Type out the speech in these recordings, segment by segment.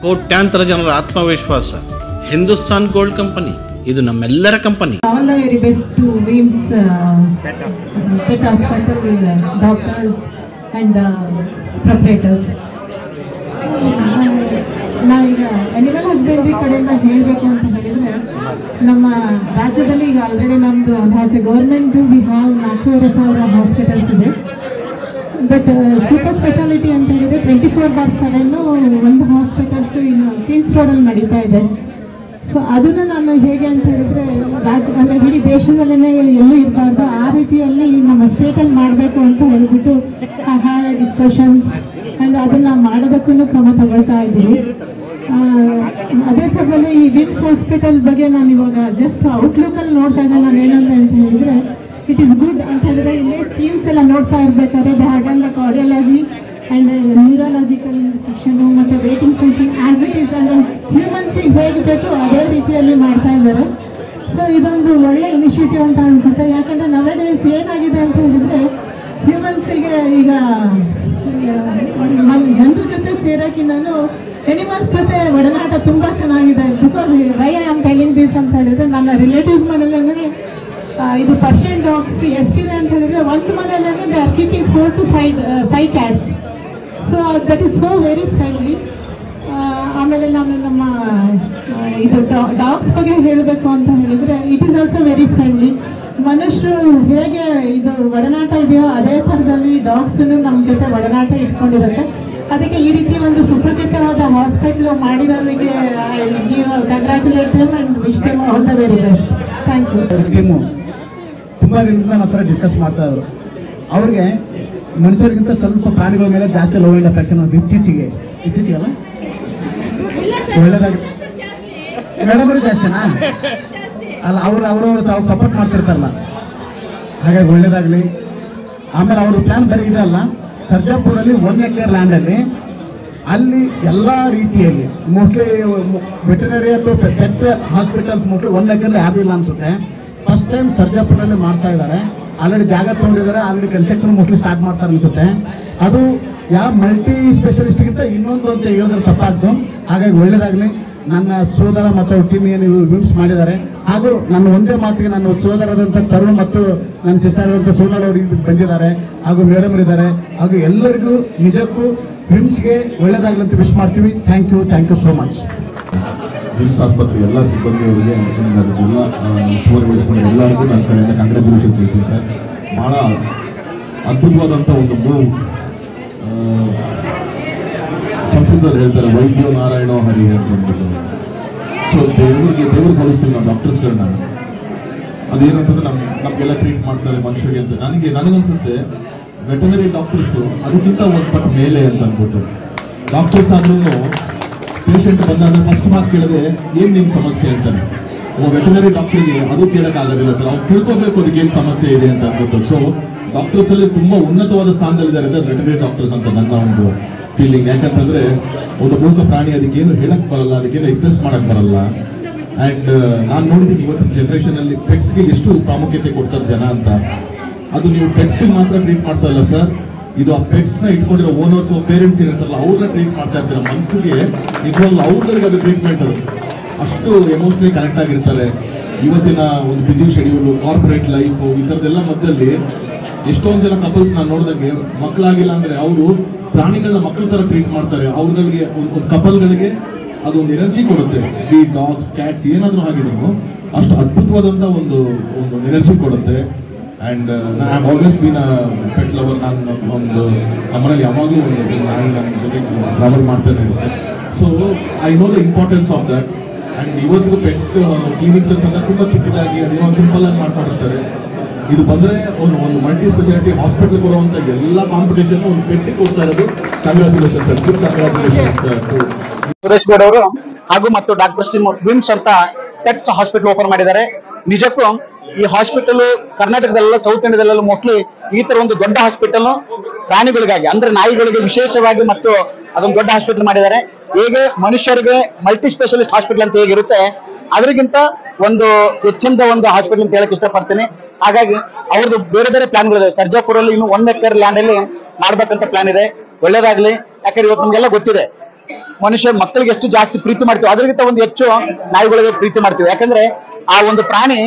ಕೋಟ್ಯಾಂತರ ಜನರ ಆತ್ಮವಿಶ್ವಾಸ ಹಿಂದೂಸ್ತಾನ್ ಗೋಲ್ಡ್ ಕಂಪನಿ, ಇದು ನಮ್ಮೆಲ್ಲರ company. All the very best to WIMS Pet Hospital doctors and proprietors. ನಾ ಈಗ ಅನಿಮಲ್ ಹಸ್ಬೆಂಡ್ರಿ ಕಡೆಯಿಂದ ಹೇಳಬೇಕು ಅಂತ ಹೇಳಿದರೆ, ನಮ್ಮ ರಾಜ್ಯದಲ್ಲಿ ಈಗ ಆಲ್ರೆಡಿ ನಮ್ಮದು as A government we have 4,500 hospitals ಇದೆ. ಬಟ್ ಸೂಪರ್ ಸ್ಪೆಷಾಲಿಟಿ ಅಂತ ಹೇಳಿದರೆ 24/7 ಒಂದು ಹಾಸ್ಪಿಟಲ್ಸು ಇನ್ನು ಕ್ವೀನ್ಸ್ ರೋಡಲ್ಲಿ ನಡೀತಾ ಇದೆ. ಸೊ ಅದನ್ನು ನಾನು ಹೇಗೆ ಅಂತ ಹೇಳಿದರೆ ಅಂದರೆ ಇಡೀ ದೇಶದಲ್ಲೇ ಎಲ್ಲೂ ಇರಬಾರ್ದು, ಆ ರೀತಿಯಲ್ಲಿ ನಮ್ಮ ಸ್ಟೇಟಲ್ಲಿ ಮಾಡಬೇಕು ಅಂತ ಹೇಳಿಬಿಟ್ಟು ಐ ಹ್ಯಾಡ್ ಡಿಸ್ಕಷನ್ಸ್ ಆ್ಯಂಡ್ ಅದನ್ನು ಮಾಡೋದಕ್ಕೂ ಕ್ರಮ ತಗೊಳ್ತಾ ಇದ್ದೀವಿ. ಅದೇ ಥರದಲ್ಲಿ ಈ ವಿಮ್ಸ್ ಹಾಸ್ಪಿಟಲ್ ಬಗ್ಗೆ ನಾನು ಇವಾಗ ಜಸ್ಟ್ ಔಟ್ಲುಕ್ಕಲ್ಲಿ ನೋಡಿದಾಗ ನಾನು ಏನಂತ ಹೇಳಿದರೆ, ಇಟ್ ಈಸ್ ಗುಡ್ ಅಂತ ಹೇಳಿದ್ರೆ ಇಲ್ಲೇ ಸ್ಕೀಮ್ಸ್ ಎಲ್ಲ ನೋಡ್ತಾ ಇರಬೇಕಾದ್ರೆ they had done the cardiology and neurological section ಮತ್ತು waiting section as it is ಅಂದರೆ ಹ್ಯೂಮನ್ಸಿಗೆ ಹೇಗೆ ಬೇಕು ಅದೇ ರೀತಿಯಲ್ಲಿ ಮಾಡ್ತಾ ಇದ್ದಾರೆ. ಸೊ ಇದೊಂದು ಒಳ್ಳೆ ಇನಿಷಿಯೇಟಿವ್ ಅಂತ ಅನಿಸುತ್ತೆ. ಯಾಕಂದರೆ ನವೇಡೇಸ್ ಏನಾಗಿದೆ ಅಂತ ಹೇಳಿದರೆ, ಹ್ಯೂಮನ್ಸಿಗೆ ಈಗ ನಮ್ಮ ಜನರ ಜೊತೆ ಸೇರೋಕ್ಕಿಂತನೂ ಎನಿಮಲ್ಸ್ ಜೊತೆ ಒಡನಾಟ ತುಂಬ ಚೆನ್ನಾಗಿದೆ. Because why I am telling this ಅಂತ ಹೇಳಿದರೆ, ನನ್ನ ರಿಲೇಟಿವ್ಸ್ ಮನೇಲಿ ಇದು ಪರ್ಷಿಯನ್ ಡಾಗ್ಸ್ ಎಷ್ಟಿದೆ ಅಂತ ಹೇಳಿದರೆ, ಒಂದು ಮನೆಯಲ್ಲೇ they are keeping 4 to 5 cats. So that is so very friendly. ಆಮೇಲೆ ನಾನು ನಮ್ಮ ಇದು ಡಾಗ್ಸ್ ಬಗ್ಗೆ ಹೇಳಬೇಕು ಅಂತ ಹೇಳಿದರೆ, it is also very friendly. ಮನುಷ್ಯರು ಹೇಗೆ ಇದು ಒಡನಾಟ ಇದೆಯೋ ಅದೇ ಥರದಲ್ಲಿ ಡಾಗ್ಸನ್ನು ನಮ್ಮ ಜೊತೆ ಒಡನಾಟ ಇಟ್ಕೊಂಡಿರುತ್ತೆ. ಅದಕ್ಕೆ ಈ ರೀತಿ ಒಂದು ಸುಸಜ್ಜಿತವಾದ ಹಾಸ್ಪಿಟ್ಲು ಮಾಡಿರೋರಿಗೆ I will give congratulate them and wish them all the very best. Thank you. Team ತುಂಬ ದಿನದಿಂದ ನನ್ನ ಹತ್ರ ಡಿಸ್ಕಸ್ ಮಾಡ್ತಾ ಇದ್ರು. ಅವ್ರಿಗೆ ಮನುಷ್ಯರಿಗಿಂತ ಸ್ವಲ್ಪ ಪ್ರಾಣಿಗಳ ಮೇಲೆ ಜಾಸ್ತಿ ಲವ್ ಆ್ಯಂಡ್ ಅಫೆಕ್ಷನ್ ಅನಿಸ್ತು ಇತ್ತೀಚೆಗಲ್ಲ. ಒಳ್ಳೇದಾಗುತ್ತೆ ಮೇಡಮ್ ಅವರು ಜಾಸ್ತಿನಾ ಅಲ್ಲ, ಅವ್ರವ್ರು ಸಪೋರ್ಟ್ ಮಾಡ್ತಿರ್ತಾರಲ್ಲ, ಹಾಗಾಗಿ ಒಳ್ಳೇದಾಗಲಿ. ಆಮೇಲೆ ಅವ್ರದ್ದು ಪ್ಲ್ಯಾನ್ ಬರೀ ಇದೆ ಅಲ್ಲ, ಸರ್ಜಾಪುರಲ್ಲಿ 1 acre ಲ್ಯಾಂಡಲ್ಲಿ ಅಲ್ಲಿ ಎಲ್ಲ ರೀತಿಯಲ್ಲಿ ಮೋಸ್ಟ್ಲಿ ವೆಟನರಿ ಅಥವಾ ಪೆಟ್ ಹಾಸ್ಪಿಟಲ್ಸ್ ಮೋಸ್ಟ್ಲಿ 1 acre ಯಾರ್ದಿಲ್ಲ ಅನಿಸುತ್ತೆ. ಫಸ್ಟ್ ಟೈಮ್ ಸರ್ಜಾಪುರಲ್ಲಿ ಮಾಡ್ತಾ ಇದ್ದಾರೆ. ಆಲ್ರೆಡಿ ಜಾಗ ತೊಗೊಂಡಿದ್ದಾರೆ, ಆಲ್ರೆಡಿ ಕನ್ಸ್ಟ್ರಕ್ಷನ್ ಮೋಸ್ಟ್ಲಿ ಸ್ಟಾರ್ಟ್ ಮಾಡ್ತಾರೆ ಅನಿಸುತ್ತೆ. ಅದು ಯಾವ ಮಲ್ಟಿ ಸ್ಪೆಷಲಿಸ್ಟ್ಗಿಂತ ಇನ್ನೊಂದು ಅಂತ ಹೇಳಿದ್ರೆ ತಪ್ಪಾಗ್ತು. ಹಾಗಾಗಿ ಒಳ್ಳೇದಾಗಲಿ. ನನ್ನ ಸೋದರ ಮತ್ತು ಅವ್ರ ಟೀಮ್ ಏನಿದು ವಿಮ್ಸ್ ಮಾಡಿದ್ದಾರೆ, ಹಾಗೂ ನನ್ನ ಒಂದೇ ಮಾತಿಗೆ ನನ್ನ ಸೋದರದಂಥ ತರುಣ್ ಮತ್ತು ನನ್ನ ಸಿಸ್ಟರ್ ಆದಂಥ ಸೋನಲ್ ಅವರು ಇದಕ್ಕೆ ಬಂದಿದ್ದಾರೆ, ಹಾಗೂ ಮೇಡಮ್ ಇದ್ದಾರೆ, ಹಾಗೂ ಎಲ್ಲರಿಗೂ ನಿಜಕ್ಕೂ ವಿಮ್ಸ್ಗೆ ಒಳ್ಳೇದಾಗಲಿ ಅಂತ ವಿಶ್ ಮಾಡ್ತೀವಿ. Thank you so much. VIMS ಆಸ್ಪತ್ರೆ ಎಲ್ಲ ಸಿಬ್ಬಂದಿಯವರಿಗೆ ಎಲ್ಲ ಉಸ್ತುವಾರಿ ವಹಿಸ್ಕೊಂಡು ಎಲ್ಲರಿಗೂ ನನ್ನ ಕಡೆಯಿಂದ ಕಂಗ್ರ್ಯಾಚುಲೇಷನ್ಸ್ ಹೇಳ್ತೀನಿ ಸರ್. ಭಾಳ ಅದ್ಭುತವಾದಂಥ ಒಂದು ಮೂವ್. ಸಂಸ್ಕೃತದಲ್ಲಿ ಹೇಳ್ತಾರೆ ವೈದ್ಯೋ ನಾರಾಯಣೋ ಹರಿ ಅಂತ ಅಂದ್ಬಿಟ್ಟು. ಸೊ ದೇವ್ರಿಗೆ ಹೋಲಿಸ್ತೀವಿ ನಾವು ಡಾಕ್ಟರ್ಸ್ಗಳನ್ನ. ಅದೇನಂತಂದ್ರೆ ನಮಗೆಲ್ಲ ಟ್ರೀಟ್ ಮಾಡ್ತಾರೆ ಮನುಷ್ಯರಿಗೆ ಅಂತ. ನನಗನ್ಸುತ್ತೆ ವೆಟನರಿ ಡಾಕ್ಟರ್ಸು ಅದಕ್ಕಿಂತ ಒಂದು ಪಟ್ಟು ಮೇಲೆ ಅಂತ ಅಂದ್ಬಿಟ್ಟು. ಡಾಕ್ಟರ್ಸ್ ಆದ್ರೂ ಪೇಷಂಟ್ ಬಂದಾಗ ಫಸ್ಟ್ ಮಾತು ಕೇಳಿದ್ರೆ ಏನು ನಿಮ್ಮ ಸಮಸ್ಯೆ ಅಂತಾನೆ. ಒಬ್ಬ ವೆಟನರಿ ಡಾಕ್ಟರ್ಗೆ ಅದು ಕೇಳೋಕ್ಕಾಗೋದಿಲ್ಲ ಸರ್, ಅವ್ರು ತಿಳ್ಕೊಬೇಕು ಅದಕ್ಕೆ ಏನು ಸಮಸ್ಯೆ ಇದೆ ಅಂತ ಅಂದ್ಬಿಟ್ಟು. ಸೊ ಡಾಕ್ಟರ್ಸ್ ಅಲ್ಲಿ ತುಂಬಾ ಉನ್ನತವಾದ ಸ್ಥಾನದಲ್ಲಿದ್ದಾರೆ ವೆಟನರಿ ಡಾಕ್ಟರ್ಸ್ ಅಂತ ನನ್ನ ಒಂದು ಫೀಲಿಂಗ್. ಯಾಕಂತಂದ್ರೆ ಒಂದು ಮೂಕ ಪ್ರಾಣಿ ಅದಕ್ಕೇನು ಹೇಳಕ್ ಬರಲ್ಲ, ಅದಕ್ಕೇನು ಎಕ್ಸ್ಪ್ರೆಸ್ ಮಾಡಕ್ ಬರಲ್ಲ. ಅಂಡ್ ನಾನು ನೋಡಿದ್ದೀನಿ ಇವತ್ತಿನ ಜನರೇಷನ್ ಅಲ್ಲಿ ಪೆಟ್ಸ್ಗೆ ಎಷ್ಟು ಪ್ರಾಮುಖ್ಯತೆ ಕೊಡ್ತಾರೆ ಜನ ಅಂತ. ಅದು ನೀವು ಪೆಟ್ಸ್ ಮಾತ್ರ ಟ್ರೀಟ್ ಮಾಡ್ತಾ ಇಲ್ಲ ಸರ್, ಇದು ಆ ಪೆಟ್ಸ್ ನ ಇಟ್ಕೊಂಡಿರೋ ಓನರ್ಸ್ ಪೇರೆಂಟ್ಸ್ ಇರುತ್ತಲ್ಲ ಅವ್ರನ್ನ ಟ್ರೀಟ್ ಮಾಡ್ತಾ ಇರ್ತಾರೆ. ಮನಸ್ಸಿಗೆ ನಿಜವಾಗ್ಲೂ ಅವ್ರಿಗೆ ಅದು ಟ್ರೀಟ್ಮೆಂಟ್, ಅದು ಅಷ್ಟು ಎಮೋಷನಲಿ ಕನೆಕ್ಟ್ ಆಗಿರ್ತಾರೆ. ಇವತ್ತಿನ ಒಂದು ಬಿಸಿ ಶೆಡ್ಯೂಲು, ಕಾರ್ಪೊರೇಟ್ ಲೈಫು, ಈ ಥರದ್ದೆಲ್ಲ ಮಧ್ಯದಲ್ಲಿ ಎಷ್ಟೊಂದು ಜನ ಕಪಲ್ಸ್ ನಾನು ನೋಡಿದಂಗೆ ಮಕ್ಕಳಾಗಿಲ್ಲ ಅಂದ್ರೆ ಅವರು ಪ್ರಾಣಿಗಳನ್ನ ಮಕ್ಕಳ ತರ ಟ್ರೀಟ್ ಮಾಡ್ತಾರೆ. ಅವ್ರಗಳಿಗೆ ಒಂದು ಕಪಲ್ಗಳಿಗೆ ಅದು ಒಂದು ಎನರ್ಜಿ ಕೊಡುತ್ತೆ. ಬಿ ಡಾಗ್ಸ್ ಕ್ಯಾಟ್ಸ್ ಏನಾದರೂ ಆಗಿದ್ರು ಅಷ್ಟು ಅದ್ಭುತವಾದಂಥ ಒಂದು ಎನರ್ಜಿ ಕೊಡುತ್ತೆ. And I have always been a pet lover. ನಾನು ಒಂದು ನಮ್ಮನೇಲಿ ಯಾವಾಗಲೂ ಒಂದು ನಾಯಿ ನನ್ನ ಜೊತೆ ಟ್ರಾವೆಲ್ ಮಾಡ್ತಾನೆ ಇರುತ್ತೆ. So I know the importance of that. And ಇವತ್ತಿಗೂ ಪೆಟ್ ಕ್ಲಿನಿಕ್ಸ್ ಅಂತಂದ್ರೆ ತುಂಬ ಚಿಕ್ಕದಾಗಿ ಅದೇನೋ ಸಿಂಪಲ್ ಆಗಿ ಮಾಡ್ಕೊಂಡಿರ್ತಾರೆ. ಇದು ಬಂದರೆ ಒಂದು ಮಲ್ಟಿ ಸ್ಪೆಷಾಲಿಟಿ ಹಾಸ್ಪಿಟಲ್ ಕೊಡುವಂಥ ಎಲ್ಲ ಕಾಂಪಿಟೇಷನ್ ಒಂದು ಪೆಟ್ಟಿ ಕೊಡ್ತಾ ಇರೋದು. Congratulation sir, good congratulations sir. Suresh Gowd ಅವರು ಹಾಗೂ ಮತ್ತು ಡಾಕ್ಟರ್ ಸ್ಟೀಮ್ ವಿಮ್ಸ್ ಅಂತ ಪೆಟ್ಸ್ ಹಾಸ್ಪಿಟಲ್ ಓಪನ್ ಮಾಡಿದ್ದಾರೆ. ನಿಜಕ್ಕೂ ಈ ಹಾಸ್ಪಿಟಲ್ ಕರ್ನಾಟಕದಲ್ಲ ಸೌತ್ ಇಂಡಿಯಾದಲ್ಲ ಮೋಸ್ಟ್ಲಿ ಈ ತರ ಒಂದು ದೊಡ್ಡ ಹಾಸ್ಪಿಟಲ್ ಪ್ರಾಣಿಗಳಿಗಾಗಿ ಅಂದ್ರೆ ನಾಯಿಗಳಿಗೆ ವಿಶೇಷವಾಗಿ ಮತ್ತು ಅದೊಂದು ದೊಡ್ಡ ಹಾಸ್ಪಿಟಲ್ ಮಾಡಿದ್ದಾರೆ. ಹೇಗೆ ಮನುಷ್ಯರಿಗೆ ಮಲ್ಟಿ ಸ್ಪೆಷಲಿಸ್ಟ್ ಹಾಸ್ಪಿಟಲ್ ಅಂತ ಹೇಗಿರುತ್ತೆ ಅದಕ್ಕಿಂತ ಒಂದು ಹೆಚ್ಚಿನ ಒಂದು ಹಾಸ್ಪಿಟಲ್ ಅಂತ ಹೇಳಕ್ ಇಷ್ಟಪಡ್ತೀನಿ. ಹಾಗಾಗಿ ಅವ್ರದ್ದು ಬೇರೆ ಬೇರೆ ಪ್ಲಾನ್ಗಳಿದೆ. ಸರ್ಜಾಪುರಲ್ಲಿ ಇನ್ನು 1 acre ಲ್ಯಾಂಡ್ ಅಲ್ಲಿ ಮಾಡ್ಬೇಕಂತ ಪ್ಲಾನ್ ಇದೆ. ಒಳ್ಳೇದಾಗ್ಲಿ. ಯಾಕಂದ್ರೆ ಇವತ್ತು ನಮ್ಗೆಲ್ಲ ಗೊತ್ತಿದೆ ಮನುಷ್ಯ ಮಕ್ಕಳಿಗೆ ಎಷ್ಟು ಜಾಸ್ತಿ ಪ್ರೀತಿ ಮಾಡ್ತೀವಿ ಅದಕ್ಕಿಂತ ಒಂದು ಹೆಚ್ಚು ನಾಯಿಗಳಿಗೆ ಪ್ರೀತಿ ಮಾಡ್ತೀವಿ. ಯಾಕಂದ್ರೆ ಆ ಒಂದು ಪ್ರಾಣಿ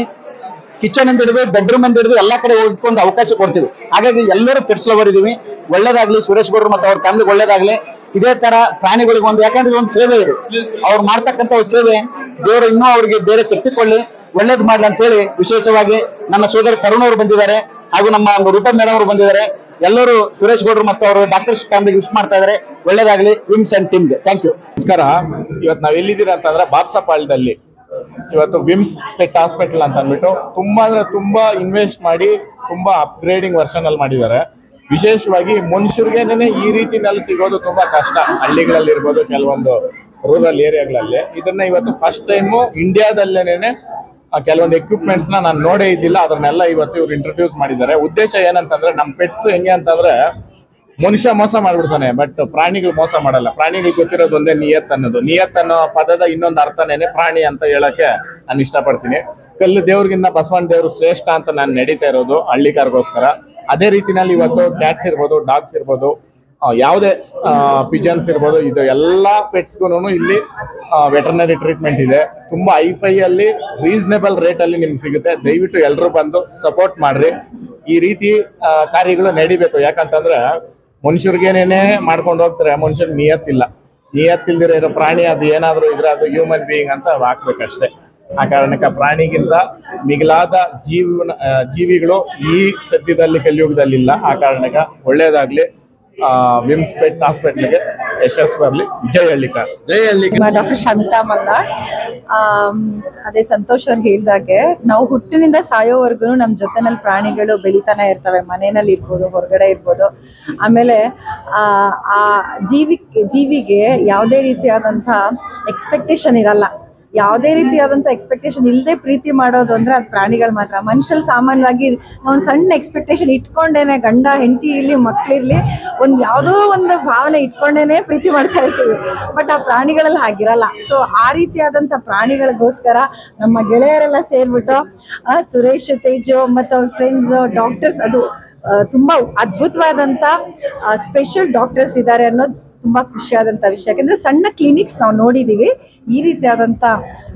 ಕಿಚನ್ ಅಂತ ಹಿಡಿದು ಬೆಡ್ರೂಮ್ ಅಂತ ಹಿಡಿದು ಎಲ್ಲಾ ಕಡೆ ಹೋಗ್ಕೊಂಡು ಅವಕಾಶ ಕೊಡ್ತೀವಿ. ಹಾಗಾಗಿ ಎಲ್ಲರೂ ಪೆಟ್ಸ್ ಲವರ್ ಇದೀವಿ. ಒಳ್ಳೇದಾಗ್ಲಿ ಸುರೇಶ್ ಗೌಡ್ರು ಮತ್ತು ಅವ್ರ ಫ್ಯಾಮಿಲಿಗೆ ಒಳ್ಳೇದಾಗ್ಲಿ. ಇದೇ ತರ ಪ್ರಾಣಿಗಳಿಗೆ ಒಂದು, ಯಾಕಂದ್ರೆ ಒಂದು ಸೇವೆ ಇದೆ, ಅವ್ರು ಮಾಡ್ತಕ್ಕಂಥ ಒಂದು ಸೇವೆ ದೇವರು ಇನ್ನೂ ಅವ್ರಿಗೆ ಬೇರೆ ಶಕ್ತಿ ಕೊಡ್ಲಿ, ಒಳ್ಳೇದು ಮಾಡ್ಲಿ ಅಂತ ಹೇಳಿ ವಿಶೇಷವಾಗಿ ನನ್ನ ಸೋದರ ತರುಣ್ ಅವರು ಬಂದಿದ್ದಾರೆ, ಹಾಗೂ ನಮ್ಮ ರೂಪಾ ಮೇಡಮ್ ಅವರು ಬಂದಿದ್ದಾರೆ. ಎಲ್ಲರೂ ಸುರೇಶ್ ಗೌಡ್ರು ಮತ್ತು ಅವರು ಡಾಕ್ಟರ್ಸ್ ಫ್ಯಾಮಿಲಿಗೆ ವಿಶ್ ಮಾಡ್ತಾ ಇದ್ದಾರೆ. ಒಳ್ಳೇದಾಗ್ಲಿ ವಿಮ್ಸ್ ಅಂಡ್ ಟೀಮ್ಗೆ. Thank you. ನಮಸ್ಕಾರ. ಇವತ್ತು ನಾವ್ ಎಲ್ಲಿದ್ದೀರಾ ಅಂತಂದ್ರೆ ಬಾಪ್ಸಪಾಳ್ಯದಲ್ಲಿ ಇವತ್ತು ವಿಮ್ಸ್ ಪೆಟ್ ಹಾಸ್ಪಿಟಲ್ ಅಂತ ಅಂದ್ಬಿಟ್ಟು ತುಂಬಾ ಅಂದ್ರೆ ತುಂಬಾ ಇನ್ವೆಸ್ಟ್ ಮಾಡಿ ತುಂಬಾ ಅಪ್ಗ್ರೇಡಿಂಗ್ ವರ್ಷನ್ ಅಲ್ಲಿ ಮಾಡಿದ್ದಾರೆ. ವಿಶೇಷವಾಗಿ ಮನುಷ್ಯರಿಗೇನೆ ಈ ರೀತಿನಲ್ಲಿ ಸಿಗೋದು ತುಂಬಾ ಕಷ್ಟ, ಹಳ್ಳಿಗಳಲ್ಲಿ ಇರ್ಬೋದು, ಕೆಲವೊಂದು ರೂರಲ್ ಏರಿಯಾಗಳಲ್ಲಿ. ಇದನ್ನ ಇವತ್ತು ಫಸ್ಟ್ ಟೈಮು ಇಂಡಿಯಾದಲ್ಲೇನೆ ಕೆಲವೊಂದು ಎಕ್ವಿಪ್ಮೆಂಟ್ಸ್ ನಾನು ನೋಡೇ ಇದ್ದಿಲ್ಲ, ಅದನ್ನೆಲ್ಲ ಇವತ್ತು ಇವ್ರು ಇಂಟ್ರೊಡ್ಯೂಸ್ ಮಾಡಿದ್ದಾರೆ. ಉದ್ದೇಶ ಏನಂತಂದ್ರೆ ನಮ್ಮ ಪೆಟ್ಸ್ ಹೆಂಗೆ ಅಂತಂದ್ರೆ ಮನುಷ್ಯ ಮೋಸ ಮಾಡ್ಬಿಡ್ತಾನೆ, ಬಟ್ ಪ್ರಾಣಿಗಳು ಮೋಸ ಮಾಡಲ್ಲ. ಪ್ರಾಣಿಗಳು ಗೊತ್ತಿರೋದು ಒಂದೇ ನಿಯತ್ ಅನ್ನೋದು. ನಿಯತ್ ಅನ್ನೋ ಪದದ ಇನ್ನೊಂದು ಅರ್ಥನೇನೆ ಪ್ರಾಣಿ ಅಂತ ಹೇಳಕ್ಕೆ ನಾನು ಇಷ್ಟಪಡ್ತೀನಿ. ಕಲ್ಲು ದೇವ್ರಿಗಿನ್ನ ಬಸವಣ್ಣ ದೇವ್ರು ಶ್ರೇಷ್ಠ ಅಂತ ನಾನು ನಡೀತಾ ಇರೋದು ಹಳ್ಳಿಕಾರ್ಗೋಸ್ಕರ. ಅದೇ ರೀತಿನಲ್ಲಿ ಇವತ್ತು ಕ್ಯಾಟ್ಸ್ ಇರ್ಬೋದು, ಡಾಗ್ಸ್ ಇರ್ಬೋದು, ಯಾವುದೇ ಪಿಜನ್ಸ್ ಇರ್ಬೋದು, ಇದು ಎಲ್ಲ ಪೆಟ್ಸ್ಗೂ ಇಲ್ಲಿ ವೆಟರ್ನರಿ ಟ್ರೀಟ್ಮೆಂಟ್ ಇದೆ. ತುಂಬಾ ಐಫೈ ಅಲ್ಲಿ ರೀಸನೇಬಲ್ ರೇಟ್ ಅಲ್ಲಿ ನಿಮ್ಗೆ ಸಿಗುತ್ತೆ. ದಯವಿಟ್ಟು ಎಲ್ಲರೂ ಬಂದು ಸಪೋರ್ಟ್ ಮಾಡ್ರಿ. ಈ ರೀತಿ ಕಾರ್ಯಗಳು ನಡಿಬೇಕು. ಯಾಕಂತಂದ್ರೆ ಮನುಷ್ಯರಿಗೇನೇನೆ ಮಾಡ್ಕೊಂಡು ಹೋಗ್ತಾರೆ, ಮನುಷ್ಯರಿಗೆ ನಿಯತ್ತಿಲ್ದಿರ ಇರೋ ಪ್ರಾಣಿ ಅದು ಏನಾದ್ರು ಇದ್ರೆ ಅದು ಹ್ಯೂಮನ್ ಬೀಯಿಂಗ್ ಅಂತ ಹಾಕ್ಬೇಕಷ್ಟೇ. ಆ ಕಾರಣಕ್ಕೆ ಪ್ರಾಣಿಗಿಂತ ಮಿಗಿಲಾದ ಜೀವಿಗಳು ಈ ಸದ್ಯದಲ್ಲಿ ಕಲಿಯುಗದಲ್ಲಿ ಇಲ್ಲ. ಆ ಕಾರಣಕ್ಕೆ ಒಳ್ಳೇದಾಗ್ಲಿ. ವಿಮ್ಸ್ ಪೆಟ್ ಹಾಸ್ಪಿಟಲ್ಗೆ ಯಶಸ್ಸು ಬರಲಿ. ಜೈ ಹಳ್ಳಿಕಾರ್. ಜೈ ಹಳ್ಳಿಕಾರ್. ಡಾಕ್ಟರ್ ಶಮಿತಾ ಮಲ್ನಾಡ್. ಅದೇ ಸಂತೋಷ್ ಅವ್ರು ಹೇಳ್ದಾಗೆ ನಾವು ಹುಟ್ಟಿನಿಂದ ಸಾಯೋವರೆಗೂ ನಮ್ಮ ಜೊತೆನಲ್ಲಿ ಪ್ರಾಣಿಗಳು ಬೆಳಿತಾನೆ ಇರ್ತವೆ. ಮನೆಯಲ್ಲಿ ಇರ್ಬೋದು, ಹೊರಗಡೆ ಇರ್ಬೋದು. ಆಮೇಲೆ ಆ ಜೀವಿಗೆ ಯಾವುದೇ ರೀತಿಯಾದಂಥ ಎಕ್ಸ್ಪೆಕ್ಟೇಷನ್ ಇರಲ್ಲ. ಯಾವುದೇ ರೀತಿಯಾದಂಥ ಎಕ್ಸ್ಪೆಕ್ಟೇಷನ್ ಇಲ್ಲದೆ ಪ್ರೀತಿ ಮಾಡೋದು ಅಂದರೆ ಅದು ಪ್ರಾಣಿಗಳು ಮಾತ್ರ. ಮನುಷ್ಯರು ಸಾಮಾನ್ಯವಾಗಿ ಒಂದು ಸಣ್ಣ ಎಕ್ಸ್ಪೆಕ್ಟೇಷನ್ ಇಟ್ಕೊಂಡೇನೆ, ಗಂಡ ಹೆಂಡತಿ ಇರಲಿ ಮಕ್ಕಳಿರಲಿ, ಯಾವುದೋ ಒಂದು ಭಾವನೆ ಇಟ್ಕೊಂಡೇನೆ ಪ್ರೀತಿ ಮಾಡ್ತಾ ಇರ್ತೀವಿ. ಬಟ್ ಆ ಪ್ರಾಣಿಗಳಲ್ಲಿ ಹಾಗಿರಲ್ಲ. ಸೊ ಆ ರೀತಿಯಾದಂಥ ಪ್ರಾಣಿಗಳಿಗೋಸ್ಕರ ನಮ್ಮ ಗೆಳೆಯರೆಲ್ಲ ಸೇರಿಬಿಟ್ಟು ಸುರೇಶ್, ತೇಜು ಮತ್ತು ಅವ್ರ ಫ್ರೆಂಡ್ಸು, ಡಾಕ್ಟರ್ಸ್, ಅದು ತುಂಬ ಅದ್ಭುತವಾದಂಥ ಸ್ಪೆಷಲ್ ಡಾಕ್ಟರ್ಸ್ ಇದ್ದಾರೆ ಅನ್ನೋದು ತುಂಬ ಖುಷಿಯಾದಂಥ ವಿಷಯ. ಯಾಕೆಂದರೆ ಸಣ್ಣ ಕ್ಲಿನಿಕ್ಸ್ ನಾವು ನೋಡಿದ್ದೀವಿ, ಈ ರೀತಿಯಾದಂಥ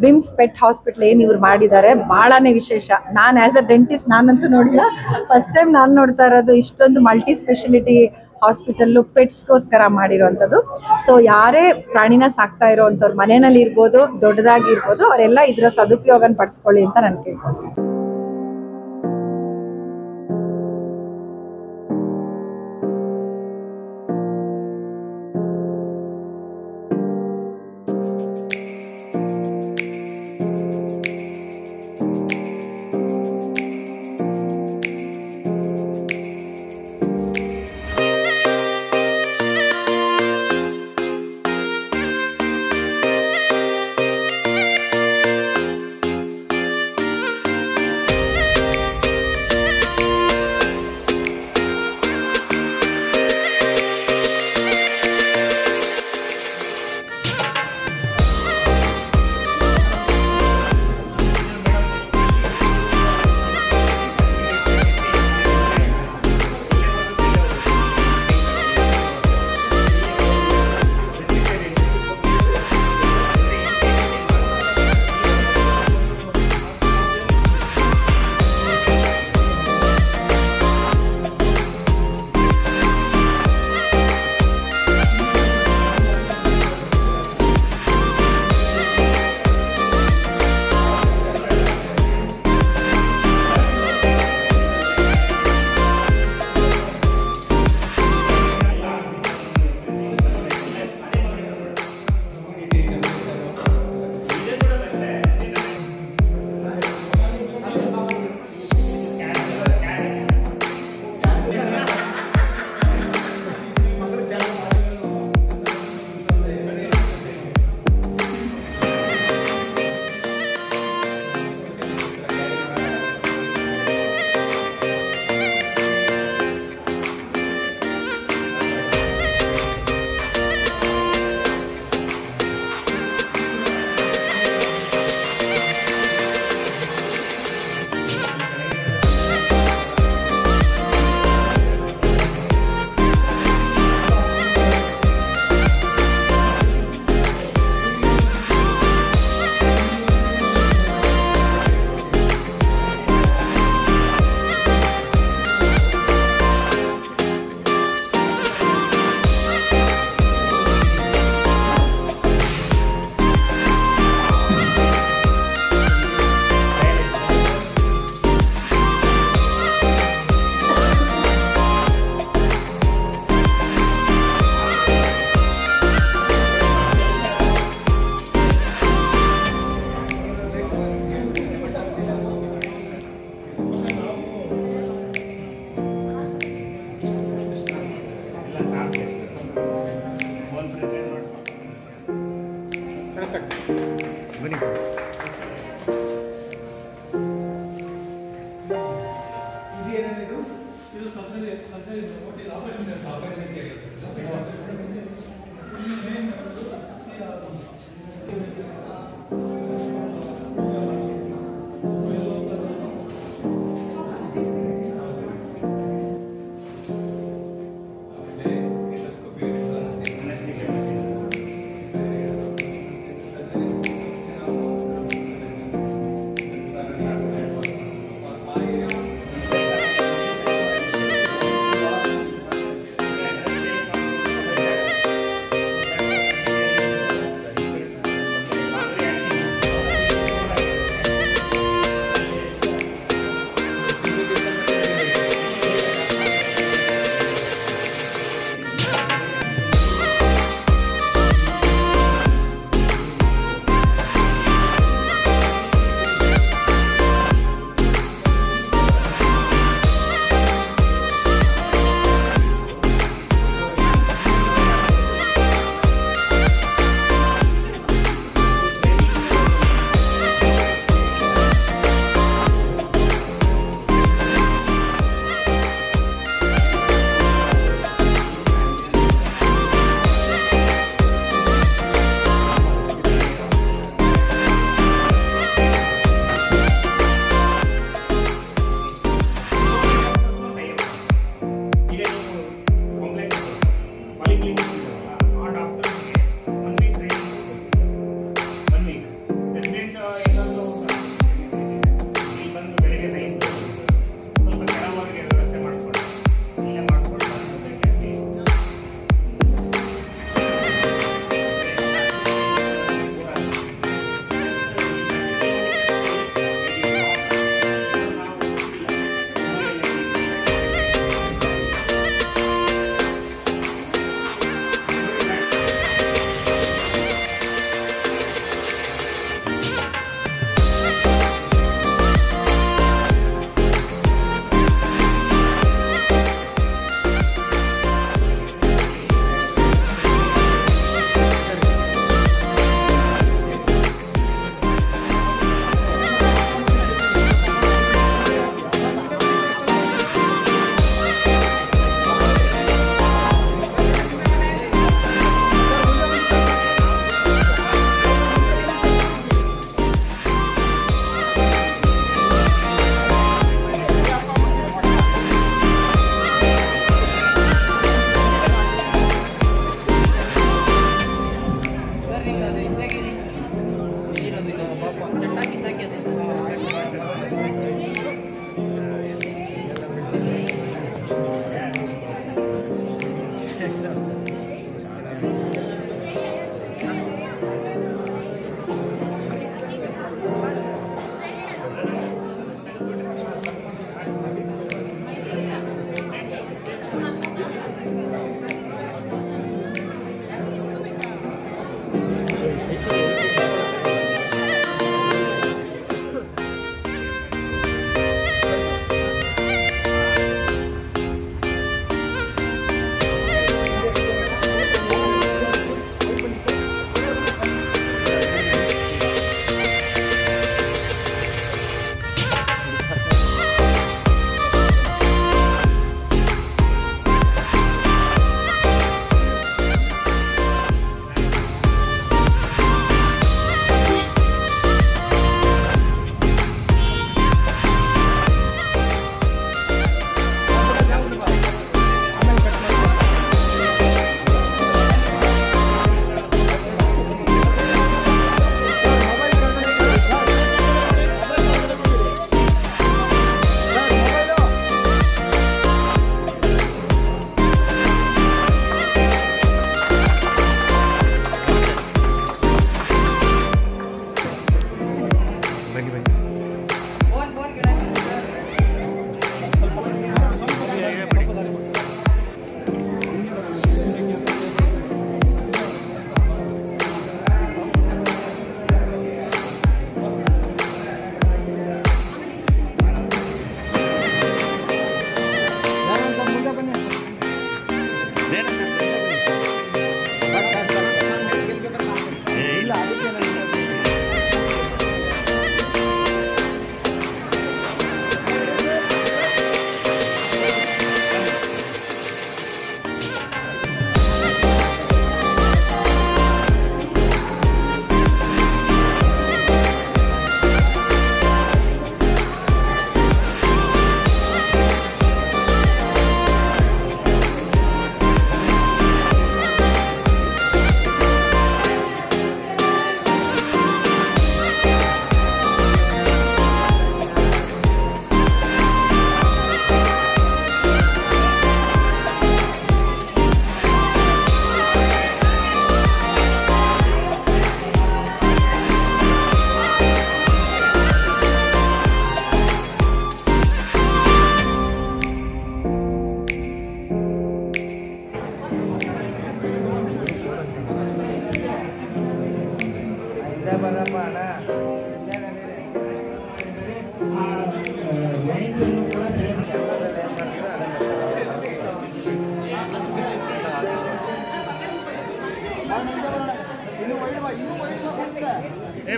ವಿಮ್ಸ್ ಪೆಟ್ ಹಾಸ್ಪಿಟ್ಲ್ ಏನು ಇವ್ರು ಮಾಡಿದ್ದಾರೆ ಭಾಳನೇ ವಿಶೇಷ. ನಾನು ಆ್ಯಸ್ ಅ ಡೆಂಟಿಸ್ಟ್ ನಾನಂತೂ ನೋಡಿಲ್ಲ, ಫಸ್ಟ್ ಟೈಮ್ ನಾನು ನೋಡ್ತಾ ಇರೋದು ಇಷ್ಟೊಂದು ಮಲ್ಟಿ ಸ್ಪೆಷಾಲಿಟಿ ಹಾಸ್ಪಿಟಲ್ಲು ಪೆಟ್ಸ್ಗೋಸ್ಕರ ಮಾಡಿರೋವಂಥದ್ದು. ಸೊ ಯಾರೇ ಪ್ರಾಣಿನ ಸಾಕ್ತಾ ಇರೋವಂಥವ್ರು ಮನೆಯಲ್ಲಿ ಇರ್ಬೋದು, ದೊಡ್ಡದಾಗಿರ್ಬೋದು, ಅವರೆಲ್ಲ ಇದರ ಸದುಪಯೋಗನ ಪಡಿಸ್ಕೊಳ್ಳಿ ಅಂತ ನಾನು ಕೇಳ್ಕೊಳ್ತೀನಿ.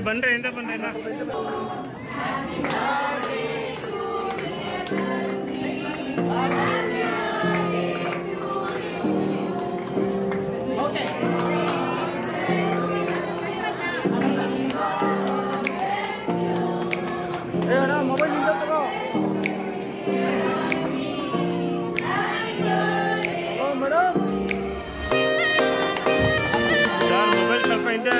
ಬನ್ರಿ ಇಂದ ಬನ್ರಿ ಮೊಬೈಲ್ ಮೇಡಮ್ ಮೊಬೈಲ್ ಸ್ವಲ್ಪ ಹಿಂದೆ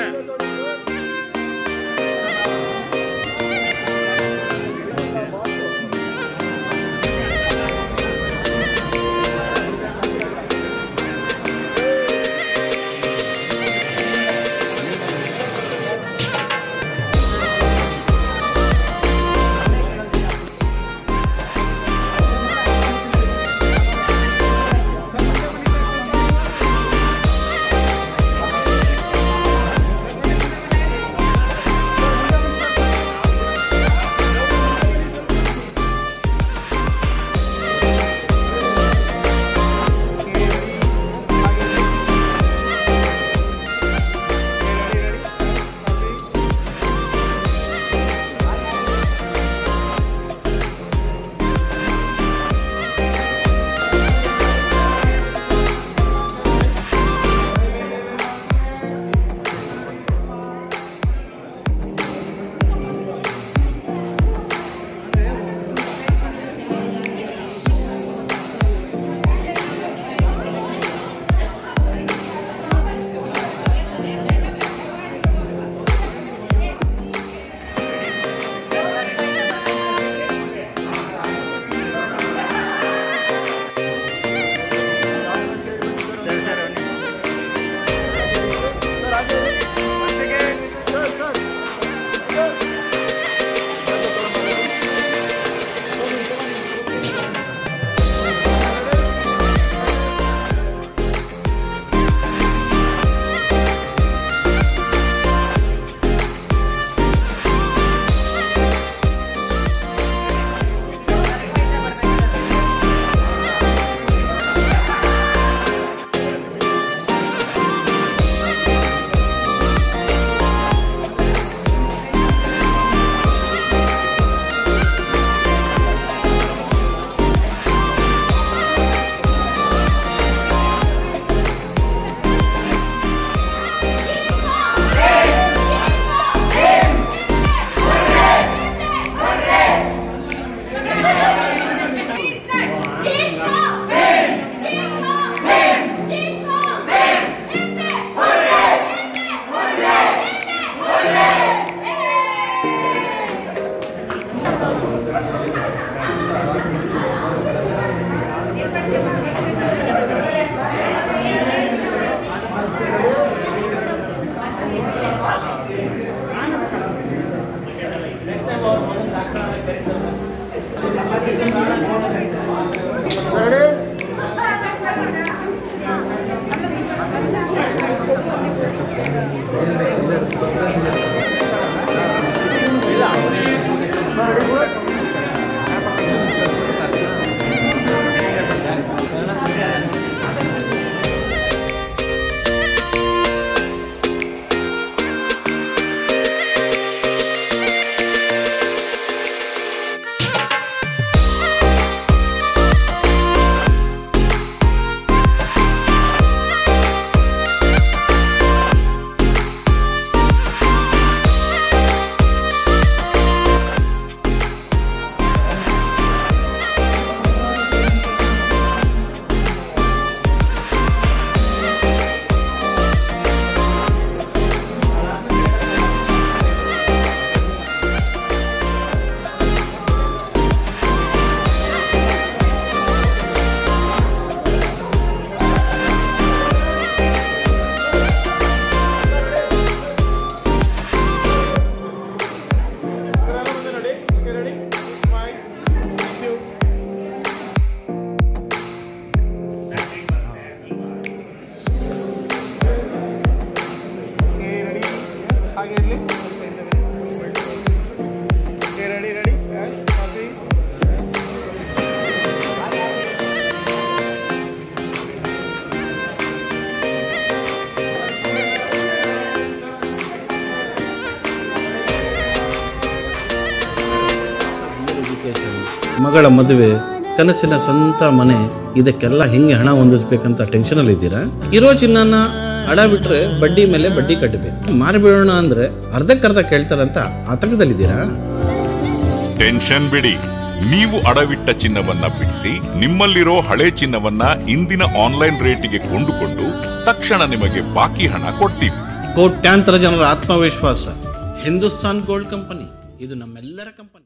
ಮಗಳ ಮದುವೆ, ಕನಸಿನ ಸ್ವಂತ ಮನೆ, ಇದಕ್ಕೆಲ್ಲ ಹೆಂಗೆ ಹಣ ಹೊಂದಿಸ್ಬೇಕಂತ ಟೆನ್ಷನಲ್ಲಿ ಇದ್ದೀರಾ? ಇರೋ ಚಿನ್ನನ ಅಡ ಬಿಟ್ರೆ ಬಡ್ಡಿ ಮೇಲೆ ಬಡ್ಡಿ ಕಟ್ಟಬೇಕು. ಮಾರಿಬಿಡೋಣ ಅಂದ್ರೆ ಅರ್ಧಕ್ಕರ್ಧ ಕೇಳ್ತಾರಂತ ಆತಂಕದಲ್ಲಿದ್ದೀರಾ? ಟೆನ್ಷನ್ ಬಿಡಿ, ನೀವು ಅಡವಿಟ್ಟ ಚಿನ್ನವನ್ನ ಬಿಡಿಸಿ ನಿಮ್ಮಲ್ಲಿರೋ ಹಳೆ ಚಿನ್ನವನ್ನ ಇಂದಿನ ಆನ್ಲೈನ್ ರೇಟಿಗೆ ಕೊಂಡುಕೊಂಡು ತಕ್ಷಣ ನಿಮಗೆ ಬಾಕಿ ಹಣ ಕೊಡ್ತೀವಿ. ಕೋಟ್ಯಾಂತರ ಜನರ ಆತ್ಮವಿಶ್ವಾಸ ಹಿಂದೂಸ್ತಾನ್ ಗೋಲ್ಡ್ ಕಂಪನಿ, ಇದು ನಮ್ಮೆಲ್ಲರ ಕಂಪನಿ.